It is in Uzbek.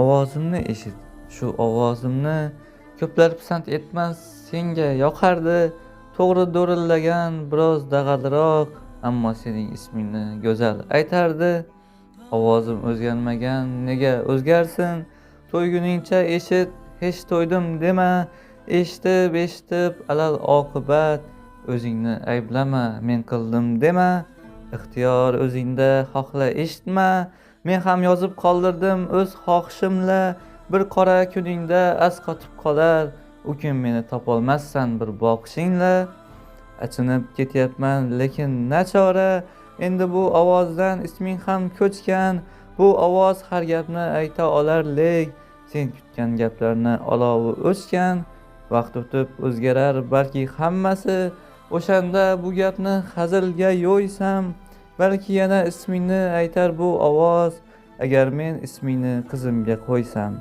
Ovozimni eshit, shu ovozimni ko'plar pisand etmas, senga yoqardi. To'g'ri do'rillagan, biroz dag'alroq, ammo sening ismingni go'zal aytardi. Ovozim o'zgarmagan, nega o'zgarsin? To'yguningcha eshit, hech to'ydim dema. Eshitib alal oqibat o'zingni ayblama, men qildim dema. Ixtiyor o'zingda, xohla eshitma. Men ham yozib qoldirdim o'z xohishimla. Bir qora kuningda asqotib qolar, u kun meni topolmassan bir boqishingla. Achinib ketyapman lekin nachora, endi bu ovozdan isming ham ko'chgan. Bu ovoz har gapni ayta olar lek, sen kutgan gaplarni olovi o'chgan. Vaqt o'tib o'zgarar balki hammasi, o'shanda bu gapni hazilga yo'ysam, balki yana ismingni aytar bu ovoz, agar men ismingni qizimga qo'ysam.